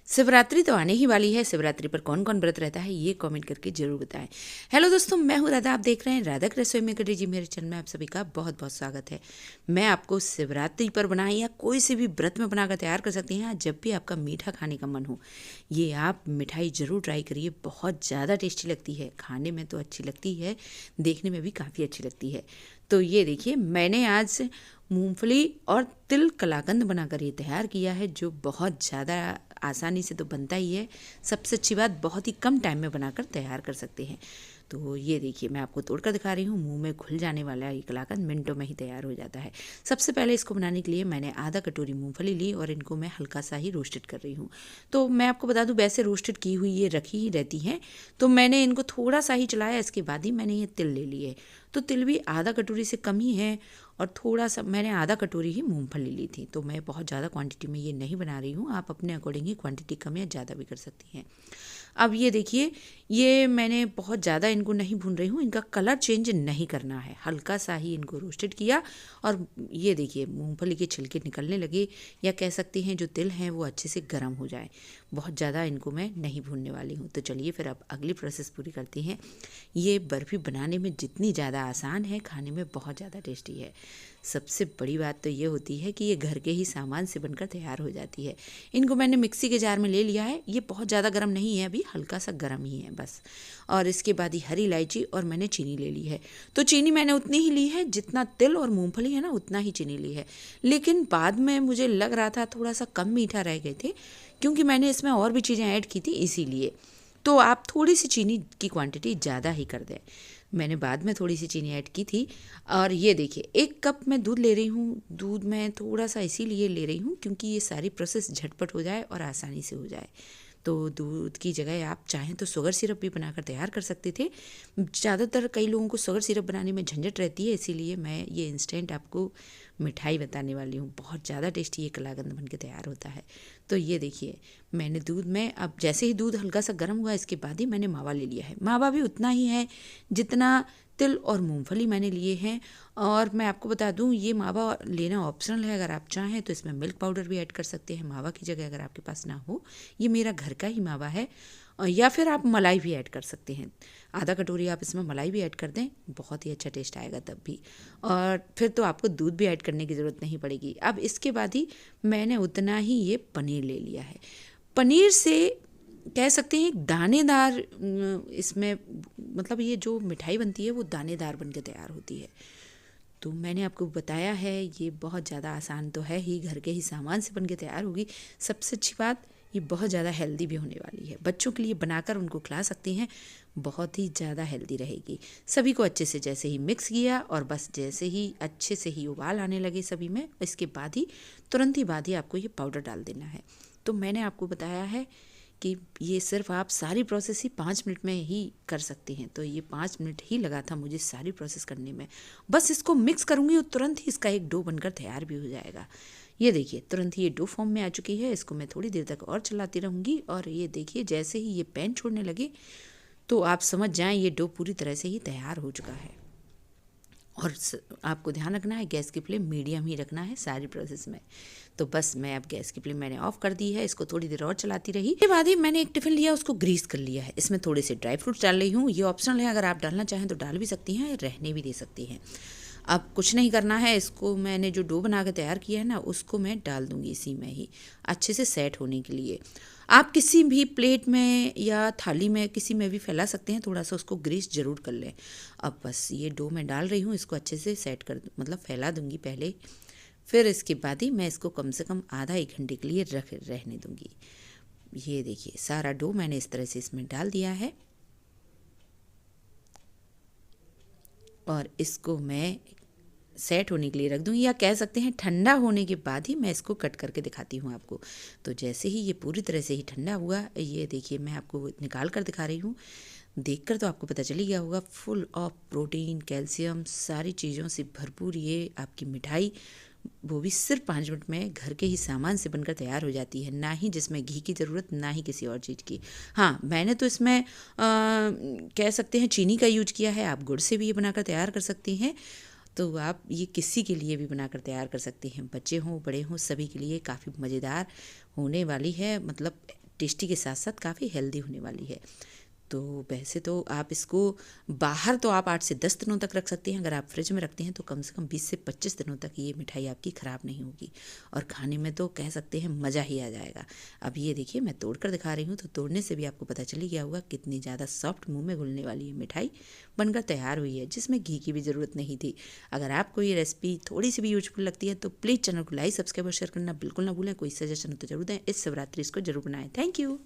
शिवरात्रि तो आने ही वाली है। शिवरात्रि पर कौन कौन व्रत रहता है ये कमेंट करके जरूर बताएं। हेलो दोस्तों, मैं हूँ राधा, आप देख रहे हैं राधा की रसोई में कटी जी। मेरे चैनल में आप सभी का बहुत बहुत स्वागत है। मैं आपको शिवरात्रि पर बनाए या कोई से भी व्रत में बनाकर तैयार कर सकते हैं। जब भी आपका मीठा खाने का मन हो, ये आप मिठाई ज़रूर ट्राई करिए। बहुत ज़्यादा टेस्टी लगती है, खाने में तो अच्छी लगती है, देखने में भी काफ़ी अच्छी लगती है। तो ये देखिए, मैंने आज मूंगफली और तिल कलाकंद बनाकर ये तैयार किया है, जो बहुत ज़्यादा आसानी से तो बनता ही है। सबसे अच्छी बात, बहुत ही कम टाइम में बनाकर तैयार कर सकते हैं। तो ये देखिए, मैं आपको तोड़कर दिखा रही हूँ। मुंह में घुल जाने वाला ये कलाकंद मिनटों में ही तैयार हो जाता है। सबसे पहले इसको बनाने के लिए मैंने आधा कटोरी मूंगफली ली और इनको मैं हल्का सा ही रोस्टेड कर रही हूँ। तो मैं आपको बता दूँ, वैसे रोस्टेड की हुई ये रखी ही रहती हैं, तो मैंने इनको थोड़ा सा ही चलाया। इसके बाद ही मैंने ये तिल ले लिए। तो तिल भी आधा कटोरी से कम ही है और थोड़ा सा मैंने आधा कटोरी ही मूंगफली ली थी। तो मैं बहुत ज़्यादा क्वांटिटी में ये नहीं बना रही हूँ, आप अपने अकॉर्डिंग ही क्वांटिटी कम या ज़्यादा भी कर सकती हैं। अब ये देखिए, ये मैंने बहुत ज़्यादा इनको नहीं भून रही हूँ, इनका कलर चेंज नहीं करना है, हल्का सा ही इनको रोस्टेड किया। और ये देखिए, मूंगफली के छिलके निकलने लगे, या कह सकते हैं जो तिल हैं वो अच्छे से गर्म हो जाए। बहुत ज़्यादा इनको मैं नहीं भूनने वाली हूँ। तो चलिए फिर अब अगली प्रोसेस पूरी करते हैं। ये बर्फ़ी बनाने में जितनी ज़्यादा आसान है, खाने में बहुत ज़्यादा टेस्टी है। सबसे बड़ी बात तो ये होती है कि ये घर के ही सामान से बनकर तैयार हो जाती है। इनको मैंने मिक्सी के जार में ले लिया है। ये बहुत ज़्यादा गर्म नहीं है, अभी हल्का सा गर्म ही है बस। और इसके बाद ही हरी इलायची और मैंने चीनी ले ली है। तो चीनी मैंने उतनी ही ली है जितना तिल और मूंगफली है ना, उतना ही चीनी ली है। लेकिन बाद में मुझे लग रहा था थोड़ा सा कम मीठा रह गए थे, क्योंकि मैंने इसमें और भी चीज़ें ऐड की थी, इसीलिए। तो आप थोड़ी सी चीनी की क्वांटिटी ज़्यादा ही कर दें। मैंने बाद में थोड़ी सी चीनी ऐड की थी। और ये देखिए, 1 कप मैं दूध ले रही हूँ। दूध मैं थोड़ा सा इसीलिए ले रही हूँ क्योंकि ये सारी प्रोसेस झटपट हो जाए और आसानी से हो जाए। तो दूध की जगह आप चाहें तो शुगर सिरप भी बनाकर तैयार कर सकते थे। ज़्यादातर कई लोगों को शुगर सिरप बनाने में झंझट रहती है, इसीलिए मैं ये इंस्टेंट आपको मिठाई बताने वाली हूँ। बहुत ज़्यादा टेस्टी ये कलाकंद बन के तैयार होता है। तो ये देखिए, मैंने दूध में, अब जैसे ही दूध हल्का सा गर्म हुआ, इसके बाद ही मैंने मावा ले लिया है। मावा भी उतना ही है जितना तिल और मूंगफली मैंने लिए हैं। और मैं आपको बता दूं, ये मावा लेना ऑप्शनल है। अगर आप चाहें तो इसमें मिल्क पाउडर भी ऐड कर सकते हैं मावा की जगह, अगर आपके पास ना हो। ये मेरा घर का ही मावा है। या फिर आप मलाई भी ऐड कर सकते हैं। आधा कटोरी आप इसमें मलाई भी ऐड कर दें, बहुत ही अच्छा टेस्ट आएगा तब भी। और फिर तो आपको दूध भी ऐड करने की ज़रूरत नहीं पड़ेगी। अब इसके बाद ही मैंने उतना ही ये पनीर ले लिया है। पनीर से कह सकते हैं एक दानेदार, इसमें मतलब ये जो मिठाई बनती है वो दानेदार बन के तैयार होती है। तो मैंने आपको बताया है, ये बहुत ज़्यादा आसान तो है ही, घर के ही सामान से बन के तैयार होगी। सबसे अच्छी बात, ये बहुत ज़्यादा हेल्दी भी होने वाली है। बच्चों के लिए बनाकर उनको खिला सकते हैं, बहुत ही ज़्यादा हेल्दी रहेगी। सभी को अच्छे से जैसे ही मिक्स किया और बस जैसे ही अच्छे से ही उबाल आने लगे सभी में, इसके बाद ही तुरंत ही बाद ही आपको ये पाउडर डाल देना है। तो मैंने आपको बताया है कि ये सिर्फ आप सारी प्रोसेस ही 5 मिनट में ही कर सकते हैं। तो ये 5 मिनट ही लगा था मुझे सारी प्रोसेस करने में। बस इसको मिक्स करूँगी और तुरंत ही इसका एक डो बनकर तैयार भी हो जाएगा। ये देखिए, तुरंत ही ये डो फॉर्म में आ चुकी है। इसको मैं थोड़ी देर तक और चलाती रहूँगी। और ये देखिए, जैसे ही ये पैन छोड़ने लगे तो आप समझ जाएं ये डो पूरी तरह से ही तैयार हो चुका है। और आपको ध्यान रखना है, गैस की फ्लेम मीडियम ही रखना है सारी प्रोसेस में। तो बस मैं अब गैस की फ्लेम मैंने ऑफ कर दी है। इसको थोड़ी देर और चलाती रही। इसके बाद ही मैंने एक टिफ़िन लिया, उसको ग्रीस कर लिया है। इसमें थोड़े से ड्राई फ्रूट्स डाल रही हूँ। ये ऑप्शनल है, अगर आप डालना चाहें तो डाल भी सकती हैं, रहने भी दे सकती हैं। अब कुछ नहीं करना है, इसको मैंने जो डो बना के तैयार किया है ना, उसको मैं डाल दूँगी इसी में ही, अच्छे से सेट होने के लिए। आप किसी भी प्लेट में या थाली में किसी में भी फैला सकते हैं, थोड़ा सा उसको ग्रीस ज़रूर कर लें। अब बस ये डो मैं डाल रही हूँ, इसको अच्छे से सेट कर, मतलब फैला दूँगी पहले। फिर इसके बाद ही मैं इसको कम से कम आधा 1 घंटे के लिए रहने दूँगी। ये देखिए, सारा डो मैंने इस तरह से इसमें डाल दिया है। और इसको मैं सेट होने के लिए रख दूँगी, या कह सकते हैं ठंडा होने के बाद ही मैं इसको कट करके दिखाती हूँ आपको। तो जैसे ही ये पूरी तरह से ही ठंडा हुआ, ये देखिए, मैं आपको निकाल कर दिखा रही हूँ। देखकर तो आपको पता चल ही गया होगा, फुल ऑफ प्रोटीन, कैल्शियम, सारी चीज़ों से भरपूर ये आपकी मिठाई, वो भी सिर्फ 5 मिनट में घर के ही सामान से बनकर तैयार हो जाती है। ना ही जिसमें घी की ज़रूरत, ना ही किसी और चीज़ की। हाँ, मैंने तो इसमें कह सकते हैं चीनी का यूज किया है। आप गुड़ से भी ये बनाकर तैयार कर सकते हैं। तो आप ये किसी के लिए भी बनाकर तैयार कर सकते हैं, बच्चे हों बड़े हों, सभी के लिए काफ़ी मज़ेदार होने वाली है। मतलब टेस्टी के साथ साथ काफ़ी हेल्दी होने वाली है। तो वैसे तो आप इसको बाहर तो आप 8 से 10 दिनों तक रख सकते हैं। अगर आप फ्रिज में रखते हैं तो कम से कम 20 से 25 दिनों तक ये मिठाई आपकी ख़राब नहीं होगी और खाने में तो कह सकते हैं मज़ा ही आ जाएगा। अब ये देखिए मैं तोड़ कर दिखा रही हूँ, तो तोड़ने से भी आपको पता चल ही गया होगा कितनी ज़्यादा सॉफ्ट मुंह में घुलने वाली ये मिठाई बनकर तैयार हुई है, जिसमें घी की भी ज़रूरत नहीं थी। अगर आपको ये रेसिपी थोड़ी सी भी यूजफुल लगती है तो प्लीज़ चैनल को लाइक, सब्सक्राइब और शेयर करना बिल्कुल ना भूलें। कोई सजेशन हो तो जरूर दें। इस शिवरात्रि इसको जरूर बनाएं। Thank you.